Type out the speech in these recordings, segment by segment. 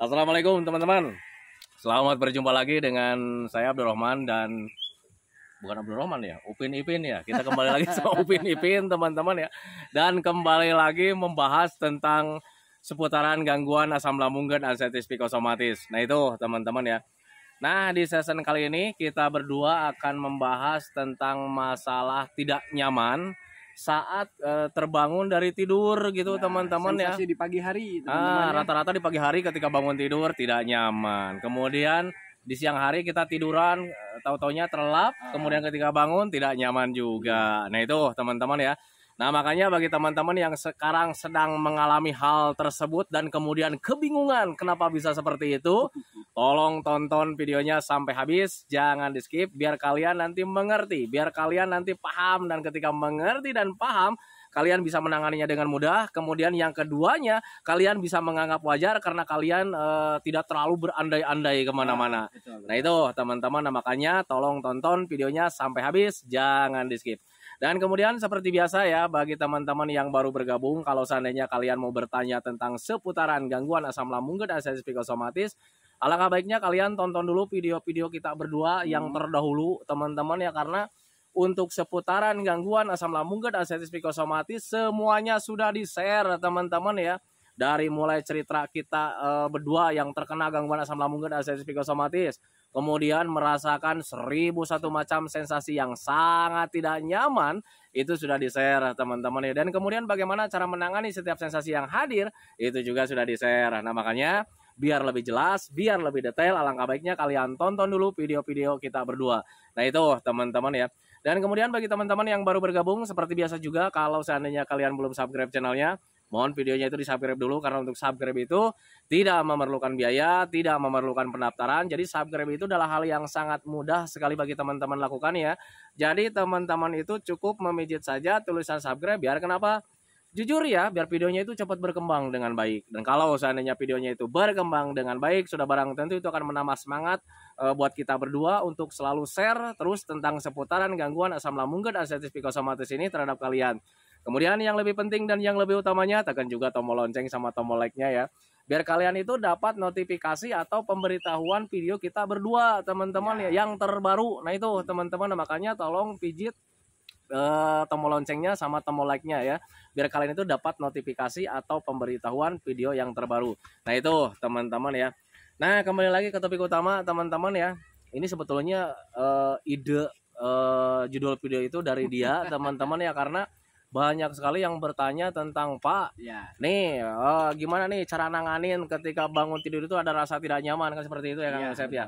Assalamualaikum teman-teman. Selamat berjumpa lagi dengan saya Abdurrahman dan bukan Abdurrahman ya, Upin Ipin ya. Kita kembali lagi sama Upin Ipin teman-teman ya. Dan kembali lagi membahas tentang seputaran gangguan asam lambung dan artritis psikosomatis. Nah itu teman-teman ya. Nah di season kali ini kita berdua akan membahas tentang masalah tidak nyaman saat terbangun dari tidur gitu teman-teman ya. Sensasi di pagi hari teman-teman. Rata-rata di pagi hari ketika bangun tidur tidak nyaman. Kemudian di siang hari kita tiduran tahu-taunya terlelap, kemudian ketika bangun tidak nyaman juga. Nah itu teman-teman ya. Nah makanya bagi teman-teman yang sekarang sedang mengalami hal tersebut dan kemudian kebingungan kenapa bisa seperti itu, tolong tonton videonya sampai habis, jangan di skip biar kalian nanti mengerti, biar kalian nanti paham, dan ketika mengerti dan paham kalian bisa menanganinya dengan mudah. Kemudian yang keduanya kalian bisa menganggap wajar karena kalian tidak terlalu berandai-andai kemana-mana. Nah itu teman-teman, nah, makanya tolong tonton videonya sampai habis, jangan di skip. Dan kemudian seperti biasa ya, bagi teman-teman yang baru bergabung, kalau seandainya kalian mau bertanya tentang seputaran gangguan asam lambung dan artritis psikosomatis, alangkah baiknya kalian tonton dulu video-video kita berdua yang terdahulu teman-teman ya, karena untuk seputaran gangguan asam lambung dan artritis psikosomatis semuanya sudah di-share teman-teman ya. Dari mulai cerita kita berdua yang terkena gangguan asam lambung dan artritis psikosomatis, kemudian merasakan 1001 macam sensasi yang sangat tidak nyaman, itu sudah di-share teman-teman ya. Dan kemudian bagaimana cara menangani setiap sensasi yang hadir, itu juga sudah di-share. Nah makanya biar lebih jelas, biar lebih detail, alangkah baiknya kalian tonton dulu video-video kita berdua. Nah itu teman-teman ya. Dan kemudian bagi teman-teman yang baru bergabung, seperti biasa juga, kalau seandainya kalian belum subscribe channelnya, mohon videonya itu di-subscribe dulu, karena untuk subscribe itu tidak memerlukan biaya, tidak memerlukan pendaftaran. Jadi subscribe itu adalah hal yang sangat mudah sekali bagi teman-teman lakukan ya. Jadi teman-teman itu cukup memijit saja tulisan subscribe, biar kenapa? Jujur ya, biar videonya itu cepat berkembang dengan baik. Dan kalau seandainya videonya itu berkembang dengan baik, sudah barang tentu itu akan menambah semangat buat kita berdua untuk selalu share terus tentang seputaran gangguan asam lambung dan artritis psikosomatis ini terhadap kalian. Kemudian yang lebih penting dan yang lebih utamanya, tekan juga tombol lonceng sama tombol like-nya ya. Biar kalian itu dapat notifikasi atau pemberitahuan video kita berdua teman-teman ya, yang terbaru. Nah itu teman-teman, makanya tolong pijit tombol loncengnya sama tombol like-nya ya, biar kalian itu dapat notifikasi atau pemberitahuan video yang terbaru. Nah itu teman-teman ya. Nah kembali lagi ke topik utama teman-teman ya. Ini sebetulnya ide judul video itu dari dia teman-teman ya, karena banyak sekali yang bertanya tentang Pak ya, nih gimana nih cara nanganin ketika bangun tidur itu ada rasa tidak nyaman, kan seperti itu ya Kang Asep ya.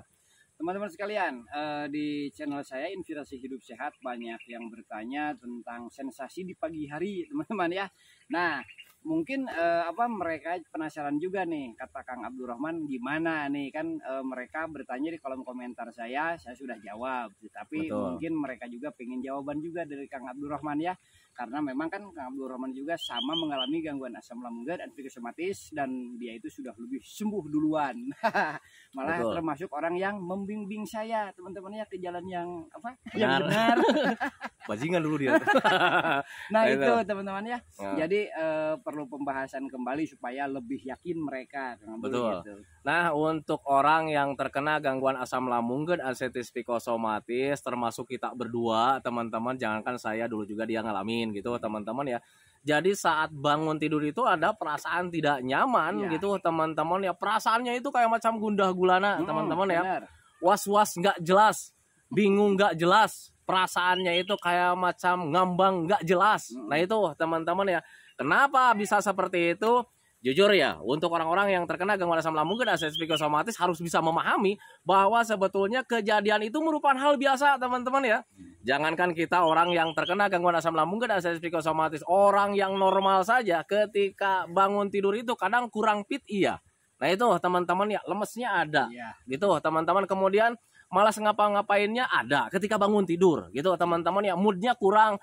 Teman-teman sekalian, di channel saya Inspirasi Hidup Sehat banyak yang bertanya tentang sensasi di pagi hari teman-teman ya. Nah mungkin mereka penasaran juga nih, kata Kang Abdurrahman gimana nih, kan mereka bertanya di kolom komentar saya sudah jawab, tapi mungkin mereka juga pengen jawaban juga dari Kang Abdurrahman ya, karena memang kan Kang Abdurrahman juga sama mengalami gangguan asam lambung dan psikosomatis, dan dia itu sudah lebih sembuh duluan. Malah termasuk orang yang membimbing saya teman-teman ya ke jalan yang yang benar. Bajingan dulu dia. Nah itu teman-teman ya. Jadi perlu pembahasan kembali supaya lebih yakin mereka. Betul. Gitu. Nah untuk orang yang terkena gangguan asam lambung dan artritis psikosomatis, termasuk kita berdua teman-teman, jangankan saya, dulu juga dia ngalamin gitu teman-teman ya. Jadi saat bangun tidur itu ada perasaan tidak nyaman gitu teman-teman ya. Perasaannya itu kayak macam gundah gulana teman-teman ya. Was-was nggak jelas, bingung nggak jelas. Perasaannya itu kayak macam ngambang nggak jelas. Nah itu teman-teman ya. Kenapa bisa seperti itu? Jujur ya, untuk orang-orang yang terkena gangguan asam lambung dan artritis psikosomatis harus bisa memahami bahwa sebetulnya kejadian itu merupakan hal biasa teman-teman ya. Jangankan kita orang yang terkena gangguan asam lambung dan artritis psikosomatis, orang yang normal saja ketika bangun tidur itu kadang kurang fit iya. Nah itu teman-teman ya, lemesnya ada gitu teman-teman. Kemudian malas ngapa-ngapainnya ada ketika bangun tidur gitu teman-teman ya, moodnya kurang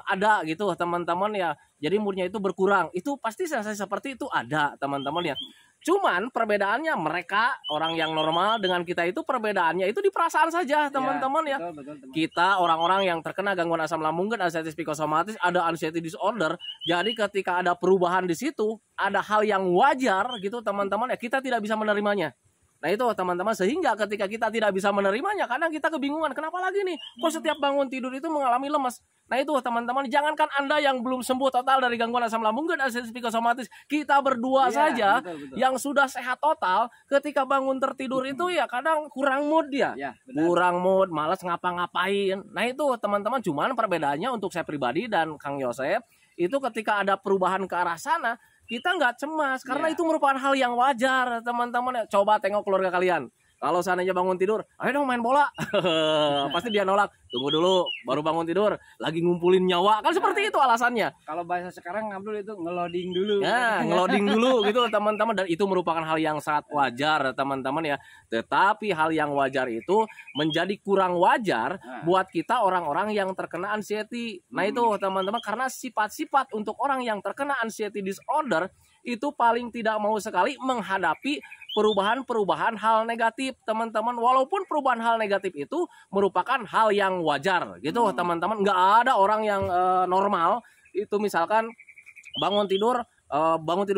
ada gitu teman-teman ya, jadi moodnya itu berkurang, itu pasti sensasi seperti itu ada teman-teman ya. Cuman perbedaannya mereka orang yang normal dengan kita itu perbedaannya itu di perasaan saja teman-teman ya. Betul, teman. Kita orang-orang yang terkena gangguan asam lambung dan anxiety psikosomatis, ada anxiety disorder. Jadi ketika ada perubahan di situ, ada hal yang wajar gitu teman-teman ya, kita tidak bisa menerimanya. Nah itu teman-teman, sehingga ketika kita tidak bisa menerimanya, kadang kita kebingungan, kenapa lagi nih kok setiap bangun tidur itu mengalami lemas. Nah itu teman-teman, jangankan Anda yang belum sembuh total dari gangguan asam lambung dan anxiety psikosomatis, kita berdua saja betul. Yang sudah sehat total, ketika bangun tertidur itu ya kadang kurang mood dia, kurang mood, malas ngapa-ngapain. Nah itu teman-teman, cuman perbedaannya untuk saya pribadi dan Kang Yosep itu ketika ada perubahan ke arah sana, kita nggak cemas karena itu merupakan hal yang wajar teman-teman. Coba tengok keluarga kalian, kalau seandainya bangun tidur, ayo dong main bola, pasti dia nolak. Tunggu dulu, baru bangun tidur, lagi ngumpulin nyawa, kan seperti itu alasannya. Kalau bahasa sekarang Abdul itu ngeloading dulu. Ya, ngeloading dulu gitu teman-teman, dan itu merupakan hal yang sangat wajar teman-teman ya. Tetapi hal yang wajar itu menjadi kurang wajar buat kita orang-orang yang terkena anxiety. Nah itu teman-teman, karena sifat-sifat untuk orang yang terkena anxiety disorder itu paling tidak mau sekali menghadapi perubahan-perubahan hal negatif teman-teman. Walaupun perubahan hal negatif itu merupakan hal yang wajar gitu teman-teman. Nggak ada orang yang normal itu misalkan bangun tidur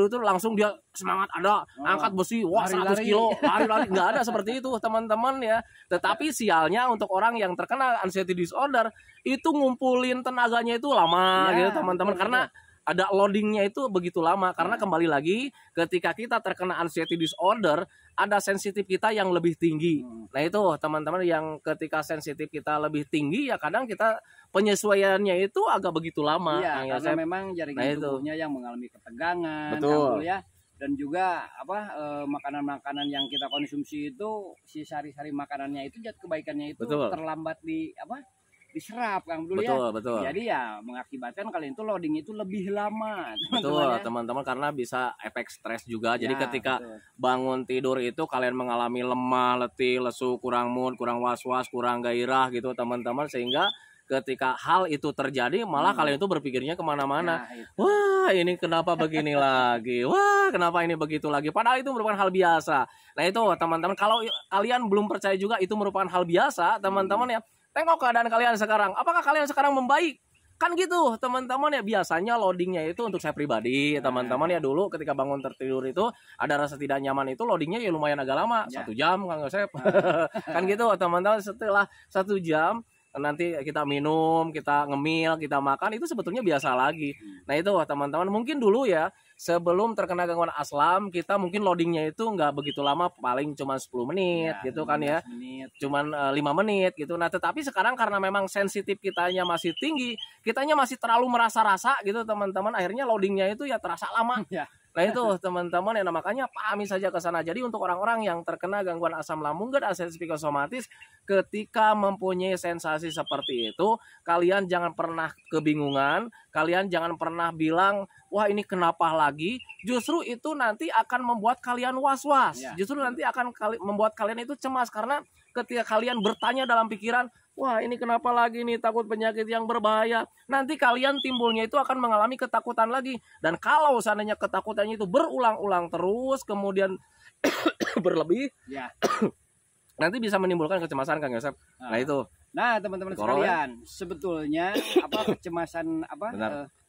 itu langsung dia semangat, ada angkat besi, wah 100 kilo, lari-lari, nggak ada seperti itu teman-teman ya. Tetapi sialnya untuk orang yang terkena anxiety disorder itu ngumpulin tenaganya itu lama gitu teman-teman, karena ada loadingnya itu begitu lama. Karena kembali lagi, ketika kita terkena anxiety disorder, ada sensitif kita yang lebih tinggi. Nah itu teman-teman, yang ketika sensitif kita lebih tinggi ya kadang kita penyesuaiannya itu agak begitu lama. Iya, karena memang jaringan tubuhnya yang mengalami ketegangan. Betul. Ya. Dan juga makanan-makanan yang kita konsumsi itu, si sari-sari makanannya itu zat kebaikannya itu terlambat diserap Kang dulu ya. Betul. Jadi ya mengakibatkan kalian itu loading itu lebih lama. Teman-teman, karena bisa efek stres juga. Jadi ketika bangun tidur itu kalian mengalami lemah, letih, lesu, kurang mood, kurang was-was, kurang gairah gitu teman-teman, sehingga ketika hal itu terjadi malah kalian itu berpikirnya kemana-mana. Wah ini kenapa begini lagi, wah kenapa ini begitu lagi, padahal itu merupakan hal biasa. Nah itu teman-teman, kalau kalian belum percaya juga itu merupakan hal biasa teman-teman ya, tengok keadaan kalian sekarang, apakah kalian sekarang membaik? Kan gitu teman-teman ya. Biasanya loadingnya itu untuk saya pribadi teman-teman ya, dulu ketika bangun tertidur itu ada rasa tidak nyaman, itu loadingnya ya lumayan agak lama, 1 jam Kang Yosep. Kan gitu teman-teman. Setelah 1 jam nanti kita minum, kita ngemil, kita makan, itu sebetulnya biasa lagi. Nah itu teman-teman, mungkin dulu ya sebelum terkena gangguan aslam, kita mungkin loadingnya itu nggak begitu lama, paling cuma 10 menit gitu kan ya, cuman 5 menit gitu. Nah tetapi sekarang karena memang sensitif kitanya masih tinggi, kitanya masih terlalu merasa-rasa gitu teman-teman, akhirnya loadingnya itu ya terasa lama. Nah itu teman-teman ya, makanya pahami saja ke sana. Jadi untuk orang-orang yang terkena gangguan asam lambung dan anxiety psikosomatis, ketika mempunyai sensasi seperti itu, kalian jangan pernah kebingungan, kalian jangan pernah bilang, wah ini kenapa lagi? Justru itu nanti akan membuat kalian was-was. Justru nanti akan membuat kalian itu cemas, karena ketika kalian bertanya dalam pikiran, wah ini kenapa lagi nih, takut penyakit yang berbahaya, nanti kalian timbulnya itu akan mengalami ketakutan lagi. Dan kalau seandainya ketakutannya itu berulang-ulang terus kemudian berlebih, nanti bisa menimbulkan kecemasan Kang Yosep. Nah itu. Nah teman-teman sekalian, sebetulnya kecemasan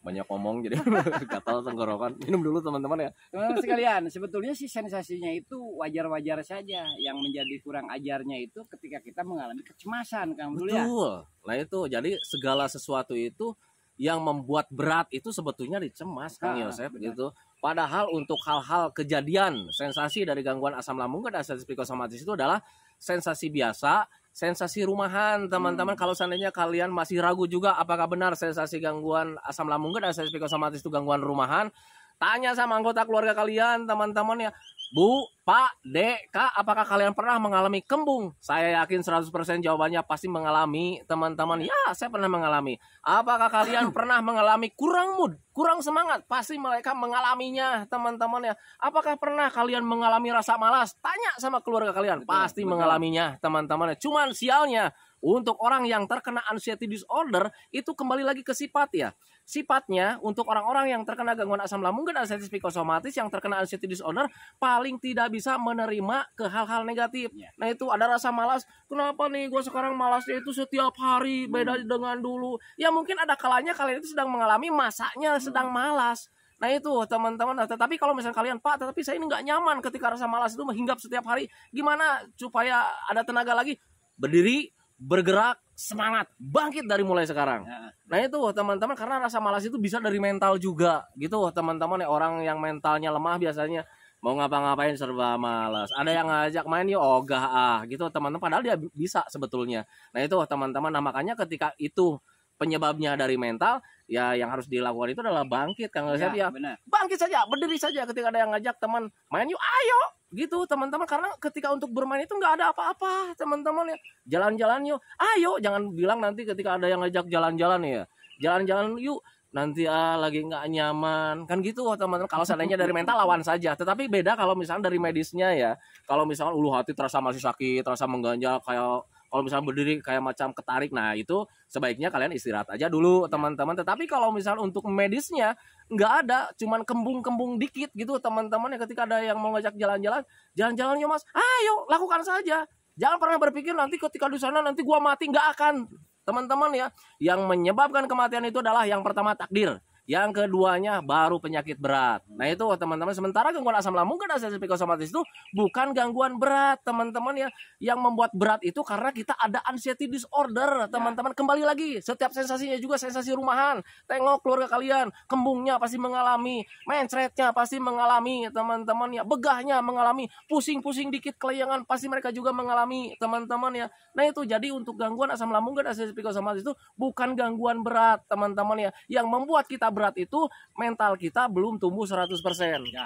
banyak ngomong jadi gatal tenggorokan. Minum dulu teman-teman ya. Teman-teman sekalian, sebetulnya sih sensasinya itu wajar-wajar saja. Yang menjadi kurang ajarnya itu ketika kita mengalami kecemasan, Kang Dul ya. Betul. Nah itu, jadi segala sesuatu itu yang membuat berat itu sebetulnya dicemas Kang Yosep gitu. Padahal untuk hal-hal kejadian sensasi dari gangguan asam lambung dan anxiety psikosomatis itu adalah sensasi biasa, sensasi rumahan teman-teman. Kalau seandainya kalian masih ragu juga apakah benar sensasi gangguan asam lambung dan anxiety psikosomatis itu gangguan rumahan, Tanya sama anggota keluarga kalian, teman-teman ya. Bu, Pak, Dek, Kak, apakah kalian pernah mengalami kembung? Saya yakin 100% jawabannya pasti mengalami, teman-teman. Ya, saya pernah mengalami. Apakah kalian pernah mengalami kurang mood, kurang semangat? Pasti mereka mengalaminya, teman-teman ya. Apakah pernah kalian mengalami rasa malas? Tanya sama keluarga kalian. Pasti mengalaminya, teman-teman ya. Cuman sialnya, untuk orang yang terkena anxiety disorder, itu kembali lagi ke sifat ya. Sifatnya untuk orang-orang yang terkena gangguan asam lambung dan anxiety psikosomatis yang terkena anxiety disorder paling tidak bisa menerima ke hal-hal negatif. Nah itu ada rasa malas. Kenapa nih gue sekarang malasnya itu setiap hari beda dengan dulu? Ya mungkin ada kalanya kalian itu sedang mengalami masanya sedang malas. Nah itu teman-teman. Tetapi kalau misalnya kalian, Pak, tetapi saya ini nggak nyaman ketika rasa malas itu menghinggap setiap hari. Gimana supaya ada tenaga lagi? Berdiri, bergerak, semangat, bangkit dari mulai sekarang. Nah itu teman-teman, karena rasa malas itu bisa dari mental juga gitu teman-teman ya. Orang yang mentalnya lemah biasanya mau ngapa-ngapain serba malas. Ada yang ngajak main yuk ogah gitu teman-teman, padahal dia bisa sebetulnya. Nah itu teman-teman, nah makanya ketika itu penyebabnya dari mental, ya yang harus dilakukan itu adalah bangkit, Kang Asep ya. Bangkit saja, berdiri saja ketika ada yang ngajak teman main yuk, ayo gitu teman-teman. Karena ketika untuk bermain itu nggak ada apa-apa teman-teman ya. Jalan-jalan yuk, ayo, jangan bilang nanti ketika ada yang ngajak jalan-jalan ya, jalan-jalan yuk nanti lagi nggak nyaman kan gitu teman-teman. Kalau seandainya dari mental lawan saja, tetapi beda kalau misalnya dari medisnya ya. Kalau misalnya ulu hati terasa masih sakit, terasa mengganjal, kayak kalau misalnya berdiri kayak macam ketarik, nah itu sebaiknya kalian istirahat aja dulu teman-teman. Tetapi kalau misalnya untuk medisnya nggak ada, cuman kembung-kembung dikit gitu teman-teman ya. Ketika ada yang mau ngajak jalan-jalan, jalan-jalan ya mas, ayo lakukan saja. Jangan pernah berpikir nanti ketika di sana nanti gua mati, nggak akan teman-teman ya. Yang menyebabkan kematian itu adalah yang pertama takdir, yang keduanya baru penyakit berat. Nah itu teman-teman, sementara gangguan asam lambung dan anxiety psikosomatis itu bukan gangguan berat teman-teman ya. Yang membuat berat itu karena kita ada anxiety disorder teman-teman. Kembali lagi, setiap sensasinya juga sensasi rumahan. Tengok keluarga kalian, kembungnya pasti mengalami, mencretnya pasti mengalami teman-teman ya, begahnya mengalami, pusing-pusing dikit kelayangan pasti mereka juga mengalami teman-teman ya. Nah itu jadi untuk gangguan asam lambung dan anxiety psikosomatis itu bukan gangguan berat teman-teman ya. Yang membuat kita berat itu mental kita belum tumbuh 100%.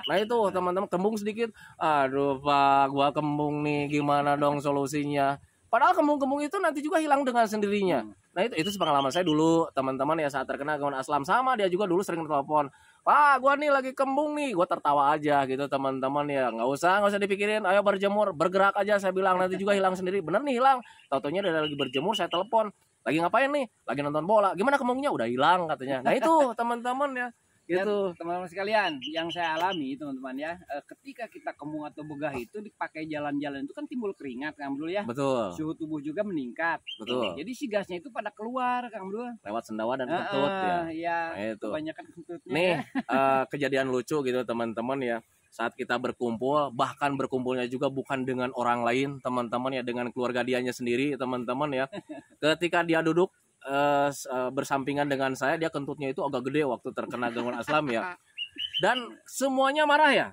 Nah itu teman-teman, kembung sedikit, aduh Pak, gua kembung nih, gimana dong solusinya? Padahal kembung-kembung itu nanti juga hilang dengan sendirinya. Nah itu pengalaman saya dulu teman-teman ya, saat terkena gangguan asam. Sama dia juga dulu sering telepon, Pak gua nih lagi kembung nih. Gua tertawa aja gitu teman-teman ya, nggak usah dipikirin, ayo berjemur, bergerak aja, saya bilang nanti juga hilang sendiri. Bener nih hilang. Tau-taunya dia lagi berjemur, saya telepon, lagi ngapain nih? Lagi nonton bola. Gimana kembungnya? Udah hilang katanya. Nah itu teman-teman ya. Gitu. Teman-teman sekalian, yang saya alami teman-teman ya, ketika kita kembung atau begah itu dipakai jalan-jalan itu kan timbul keringat Kang Abdul ya. Betul. Suhu tubuh juga meningkat. Betul. Jadi si gasnya itu pada keluar Kang Abdul. Lewat sendawa dan kentut ya. Iya. Nah, itu. Kebanyakan kentutnya. Nih kejadian lucu gitu teman-teman ya. Saat kita berkumpul, bahkan berkumpulnya juga bukan dengan orang lain teman-teman ya, dengan keluarga dianya sendiri teman-teman ya. Ketika dia duduk bersampingan dengan saya, dia kentutnya itu agak gede waktu terkena gangguan asam ya. Dan semuanya marah ya.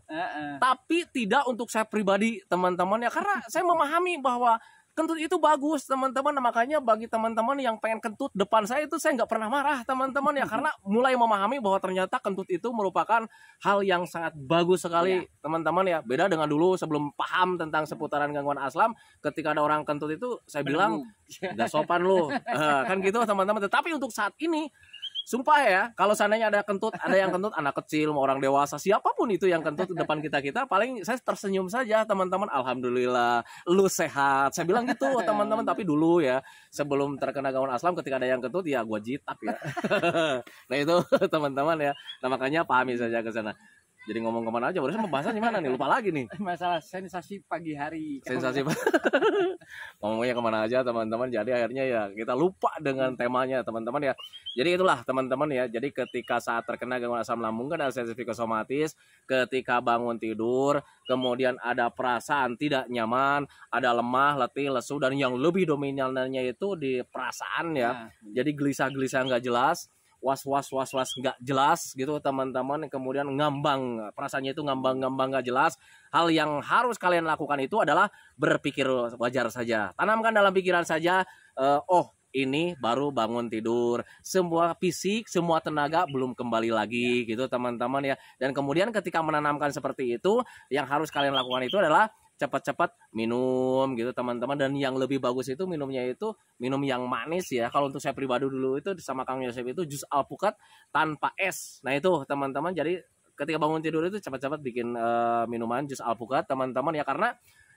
Tapi tidak untuk saya pribadi teman-teman ya, karena saya memahami bahwa kentut itu bagus teman-teman. Nah, makanya bagi teman-teman yang pengen kentut depan saya itu, saya nggak pernah marah teman-teman ya, karena mulai memahami bahwa ternyata kentut itu merupakan hal yang sangat bagus sekali teman-teman ya. Beda dengan dulu sebelum paham tentang seputaran gangguan asam, ketika ada orang kentut itu saya bilang nggak sopan lu, kan gitu teman-teman. Tetapi untuk saat ini, sumpah ya, kalau seandainya ada yang kentut, anak kecil, orang dewasa, siapapun itu yang kentut di depan kita paling saya tersenyum saja teman-teman. Alhamdulillah, lu sehat. Saya bilang gitu teman-teman. Tapi dulu ya, sebelum terkena gangguan asam, ketika ada yang kentut ya gua jitak ya. Nah itu teman-teman ya. Nah makanya pahami saja ke sana. Jadi ngomong kemana aja, barusan pembahasan gimana nih, lupa lagi nih. Masalah sensasi pagi hari. Sensasi ngomongnya kemana aja teman-teman. Jadi akhirnya ya kita lupa dengan temanya teman-teman ya. Jadi itulah teman-teman ya. Jadi ketika saat terkena gangguan asam lambung kan ada anxiety psikosomatis. Ketika bangun tidur, kemudian ada perasaan tidak nyaman, ada lemah, letih, lesu, dan yang lebih dominannya itu di perasaan ya. Jadi gelisah-gelisah nggak jelas, was-was nggak jelas gitu teman-teman. Kemudian ngambang, perasaannya itu ngambang nggak jelas. Hal yang harus kalian lakukan itu adalah berpikir wajar saja. Tanamkan dalam pikiran saja, oh ini baru bangun tidur. Semua fisik, semua tenaga belum kembali lagi gitu teman-teman ya. Dan kemudian ketika menanamkan seperti itu, yang harus kalian lakukan itu adalah cepat-cepat minum gitu teman-teman. Dan yang lebih bagus itu minumnya itu minum yang manis ya. Kalau untuk saya pribadi dulu itu sama Kang Yosep itu jus alpukat tanpa es. Nah itu teman-teman, jadi ketika bangun tidur itu cepat-cepat bikin minuman jus alpukat teman-teman ya, karena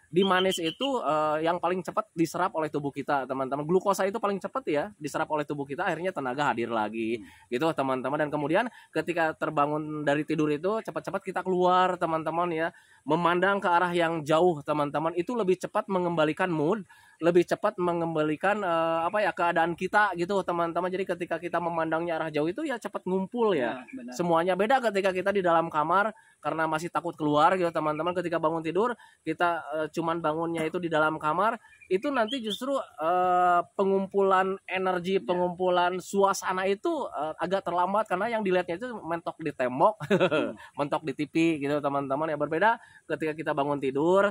di manis itu yang paling cepat diserap oleh tubuh kita teman-teman. Glukosa itu paling cepat ya diserap oleh tubuh kita, akhirnya tenaga hadir lagi gitu teman-teman. Dan kemudian ketika terbangun dari tidur itu cepat-cepat kita keluar teman-teman ya, memandang ke arah yang jauh teman-teman, itu lebih cepat mengembalikan mood, lebih cepat mengembalikan keadaan kita gitu teman-teman. Jadi ketika kita memandangnya arah jauh itu ya cepat ngumpul ya. Benar. Semuanya beda ketika kita di dalam kamar karena masih takut keluar gitu teman-teman. Ketika bangun tidur kita cuman bangunnya itu di dalam kamar, itu nanti justru pengumpulan energi, pengumpulan suasana itu agak terlambat karena yang dilihatnya itu mentok di tembok, mentok di TV gitu teman-teman ya. Berbeda ketika kita bangun tidur,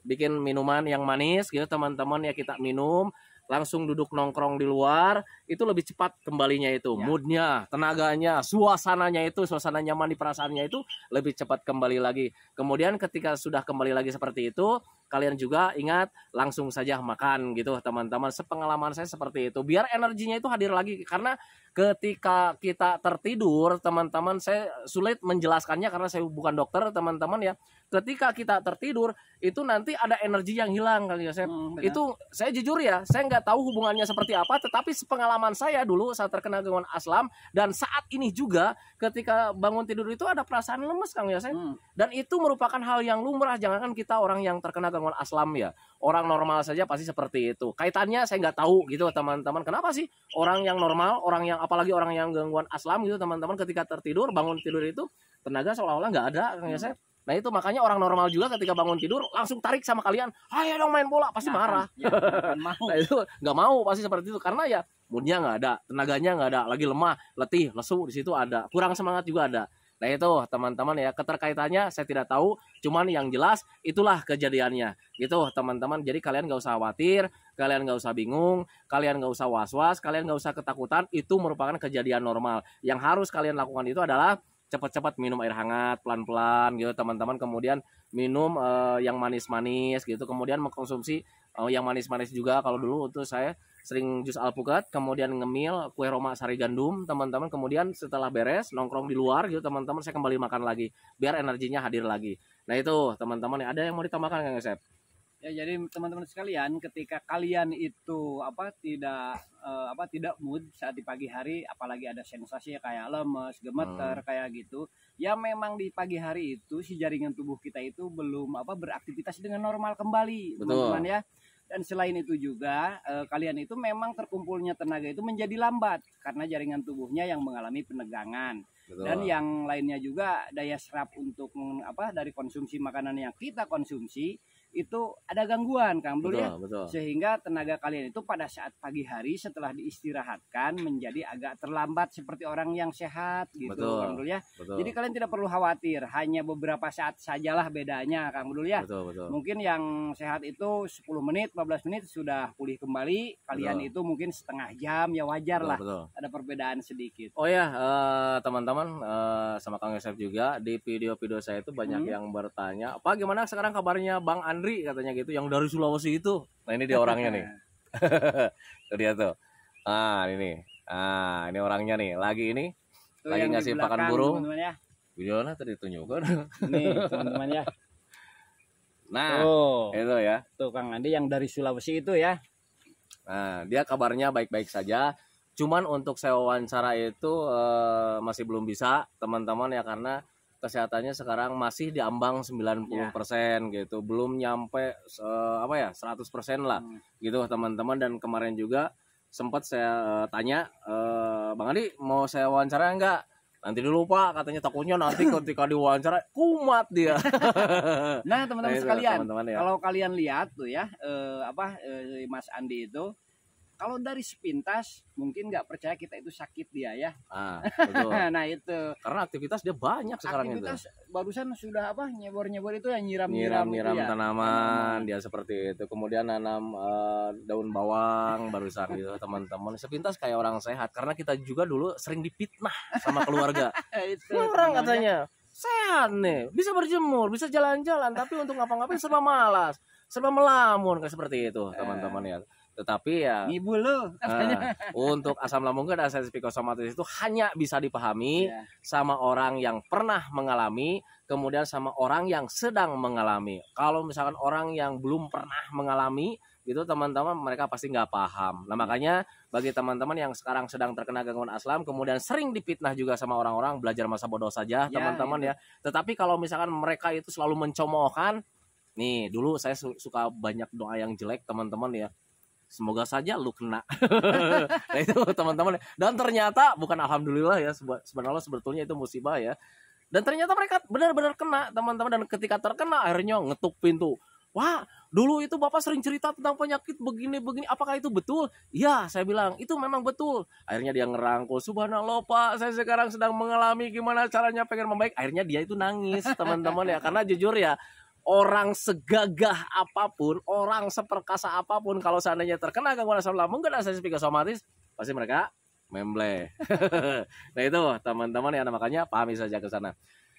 bikin minuman yang manis gitu teman-teman ya, kita minum langsung duduk nongkrong di luar, itu lebih cepat kembalinya itu moodnya, tenaganya, suasananya itu, suasana nyaman di perasaannya itu lebih cepat kembali lagi. Kemudian ketika sudah kembali lagi seperti itu, kalian juga ingat langsung saja makan gitu teman-teman. Sepengalaman saya seperti itu, biar energinya itu hadir lagi. Karena ketika kita tertidur teman-teman, saya sulit menjelaskannya karena saya bukan dokter teman-teman ya. Ketika kita tertidur itu nanti ada energi yang hilang kali ya. Itu saya jujur ya, saya nggak tahu hubungannya seperti apa, tetapi sepengalaman saya dulu saat terkena gangguan aslam dan saat ini juga ketika bangun tidur itu ada perasaan lemes Kang Yosep. Dan itu merupakan hal yang lumrah, jangankan kita orang yang terkena gangguan aslam ya, orang normal saja pasti seperti itu. Kaitannya saya nggak tahu gitu teman-teman, kenapa sih orang yang normal, orang yang apalagi orang yang gangguan aslam gitu teman-teman, ketika tertidur bangun tidur itu tenaga seolah-olah nggak ada Kang Yosep. Nah itu makanya orang normal juga ketika bangun tidur langsung tarik sama kalian, ayo dong main bola, pasti marah. Nah itu nggak mau pasti seperti itu, karena ya moodnya nggak ada, tenaganya nggak ada, lagi lemah, letih, lesu di situ ada, kurang semangat juga ada. Nah itu teman-teman ya, keterkaitannya saya tidak tahu, cuman yang jelas itulah kejadiannya gitu teman-teman. Jadi kalian nggak usah khawatir, kalian nggak usah bingung, kalian nggak usah was-was, kalian nggak usah ketakutan, itu merupakan kejadian normal. Yang harus kalian lakukan itu adalah cepat-cepat minum air hangat pelan-pelan gitu teman-teman. Kemudian minum yang manis-manis gitu, kemudian mengkonsumsi yang manis-manis juga. Kalau dulu itu saya sering jus alpukat, kemudian ngemil kue Roma sari gandum teman-teman. Kemudian setelah beres nongkrong di luar gitu teman-teman, saya kembali makan lagi biar energinya hadir lagi. Nah itu teman-teman, ada yang mau ditambahkan Kang Yosep? Ya, jadi teman-teman sekalian, ketika kalian itu tidak mood saat di pagi hari, apalagi ada sensasi kayak lemes, gemeter kayak gitu, ya memang di pagi hari itu si jaringan tubuh kita itu belum beraktivitas dengan normal kembali, teman-teman ya. Dan selain itu juga kalian itu memang terkumpulnya tenaga itu menjadi lambat karena jaringan tubuhnya yang mengalami penegangan. Betul. Dan yang lainnya juga daya serap untuk dari konsumsi makanan yang kita konsumsi itu ada gangguan Kang Dul ya. Betul. Sehingga tenaga kalian itu pada saat pagi hari setelah diistirahatkan menjadi agak terlambat seperti orang yang sehat gitu Kang Dul ya. Betul. Jadi kalian tidak perlu khawatir, hanya beberapa saat sajalah bedanya Kang Dul ya. Betul. Mungkin yang sehat itu 10 menit, 15 menit sudah pulih kembali. Kalian itu mungkin setengah jam, ya wajar lah. Ada perbedaan sedikit. Oh ya teman-teman, sama Kang Yosep juga di video-video saya itu banyak yang bertanya, "Pak, gimana sekarang kabarnya Bang Andri?" katanya gitu, yang dari Sulawesi itu. Nah ini dia orangnya nih. Tuh dia tuh. Ini orangnya nih. Lagi tuh lagi ngasih pakan burung. Ya. Videonya tadi ditunjukkan. Nih teman-teman ya. Nah, itu ya. Tuh Kang Andi yang dari Sulawesi itu ya. Nah, dia kabarnya baik-baik saja. Cuman untuk saya wawancara itu masih belum bisa, teman-teman ya, karena kesehatannya sekarang masih di ambang 90% gitu. Belum nyampe 100% lah gitu teman-teman. Dan kemarin juga sempat saya tanya, Bang Andi mau saya wawancara enggak? Nanti dulu Pak, katanya takutnya nanti ketika diwawancara kumat dia. Nah teman-teman sekalian, teman-teman, ya. Kalau kalian lihat tuh ya, Mas Andi itu kalau dari sepintas mungkin nggak percaya kita itu sakit dia ya. Betul. Nah itu Karena aktivitas dia banyak sekarang aktivitas itu. barusan sudah apa nyebor itu ya nyiram Nyiram itu ya. tanaman dia seperti itu. Kemudian nanam daun bawang barusan gitu teman-teman. Sepintas kayak orang sehat karena kita juga dulu sering difitnah sama keluarga. Itu Orang namanya. katanya sehat nih, bisa berjemur, bisa jalan-jalan, tapi untuk ngapa-ngapain serba malas, serba melamun kayak seperti itu teman-teman ya. Tetapi ya Ngibul lu katanya. untuk asam lambung dan asam psikosomatis itu hanya bisa dipahami Ya. sama orang yang pernah mengalami, kemudian sama orang yang sedang mengalami. Kalau misalkan orang yang belum pernah mengalami gitu teman-teman, mereka pasti nggak paham. Nah makanya bagi teman-teman yang sekarang sedang terkena gangguan asam, kemudian sering difitnah juga sama orang-orang, belajar masa bodoh saja teman-teman itu. ya. Tetapi kalau misalkan mereka itu selalu mencomoohkan, nih dulu saya suka banyak doa yang jelek teman-teman ya. Semoga saja lu kena. Nah itu teman-teman. Dan ternyata bukan alhamdulillah ya, sebenarnya sebetulnya itu musibah ya. Dan ternyata mereka benar-benar kena teman-teman, dan ketika terkena akhirnya ngetuk pintu. Wah, dulu itu Bapak sering cerita tentang penyakit begini-begini. Apakah itu betul? Ya, saya bilang, itu memang betul. Akhirnya dia ngerangkul, subhanallah Pak, saya sekarang sedang mengalami gimana caranya pengen membaik. Akhirnya dia itu nangis, teman-teman ya. Karena jujur ya, orang segagah apapun, orang seperkasa apapun, kalau seandainya terkena gangguan asam lambung dan asam psikosomatis, pasti mereka memble. Nah itu teman-teman ya, makanya pahami saja ke sana.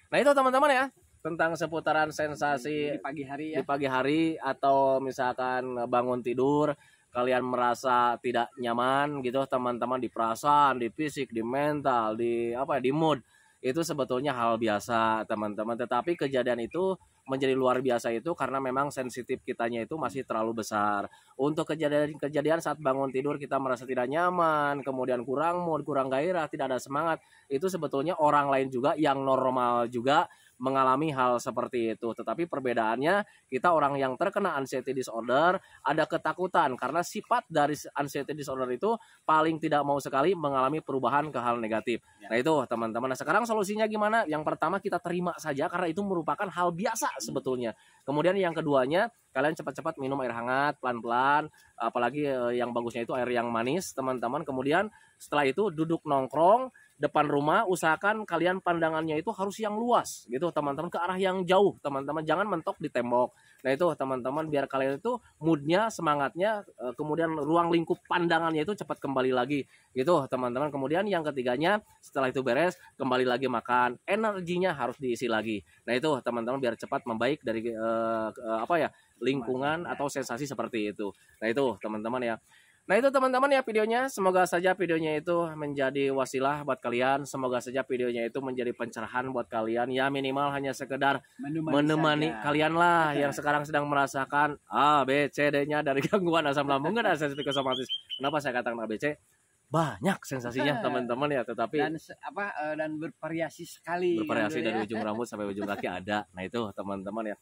Nah itu teman-teman ya, tentang seputaran sensasi Di pagi hari ya. di pagi hari, atau misalkan bangun tidur kalian merasa tidak nyaman gitu teman-teman, di perasaan, di fisik, di mental, di apa ya, di mood, itu sebetulnya hal biasa teman-teman. Tetapi kejadian itu menjadi luar biasa itu karena memang sensitif kitanya itu masih terlalu besar. Untuk kejadian saat bangun tidur kita merasa tidak nyaman, kemudian kurang mood, kurang gairah, tidak ada semangat, itu sebetulnya orang lain juga yang normal juga mengalami hal seperti itu. Tetapi perbedaannya, kita orang yang terkena anxiety disorder ada ketakutan karena sifat dari anxiety disorder itu paling tidak mau sekali mengalami perubahan ke hal negatif. Ya. Nah itu teman-teman. Nah sekarang solusinya gimana? Yang pertama kita terima saja karena itu merupakan hal biasa sebetulnya. Kemudian yang keduanya, kalian cepat-cepat minum air hangat pelan-pelan, apalagi yang bagusnya itu air yang manis teman-teman. Kemudian setelah itu duduk nongkrong depan rumah, usahakan kalian pandangannya itu harus yang luas gitu teman-teman, ke arah yang jauh teman-teman, jangan mentok di tembok. Nah itu teman-teman, biar kalian itu moodnya, semangatnya, kemudian ruang lingkup pandangannya itu cepat kembali lagi gitu teman-teman. Kemudian yang ketiganya, setelah itu beres, kembali lagi makan, energinya harus diisi lagi. Nah itu teman-teman, biar cepat membaik dari apa ya, lingkungan atau sensasi seperti itu. Nah itu teman-teman ya. Nah itu teman-teman ya videonya, semoga saja videonya itu menjadi wasilah buat kalian, semoga saja videonya itu menjadi pencerahan buat kalian, ya minimal hanya sekedar menemani kalian lah yang sekarang sedang merasakan A, B, C, D-nya dari gangguan asam lambung dan asam psikosomatis. Kenapa saya katakan A, B, C? Banyak sensasinya teman-teman ya, tetapi dan bervariasi sekali. Bervariasi dari ujung rambut sampai ujung kaki ada. Nah itu teman-teman ya.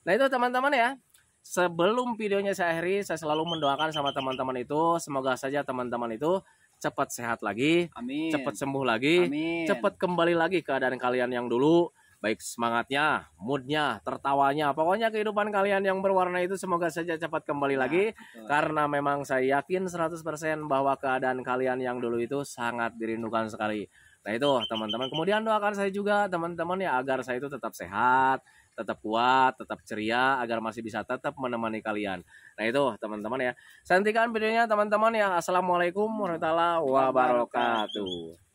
Nah itu teman-teman ya. Sebelum videonya saya akhiri, saya selalu mendoakan sama teman-teman itu, semoga saja teman-teman itu cepat sehat lagi, Amin. cepat sembuh lagi, Amin. cepat kembali lagi keadaan kalian yang dulu, baik semangatnya, moodnya, tertawanya, pokoknya kehidupan kalian yang berwarna itu semoga saja cepat kembali lagi, betul. karena memang saya yakin 100% bahwa keadaan kalian yang dulu itu sangat dirindukan sekali. Nah itu teman-teman, kemudian doakan saya juga teman-teman ya, agar saya itu tetap sehat, tetap kuat, tetap ceria, agar masih bisa tetap menemani kalian. Nah itu teman-teman ya. Saya hentikan videonya teman-teman ya. Assalamualaikum warahmatullahi wabarakatuh.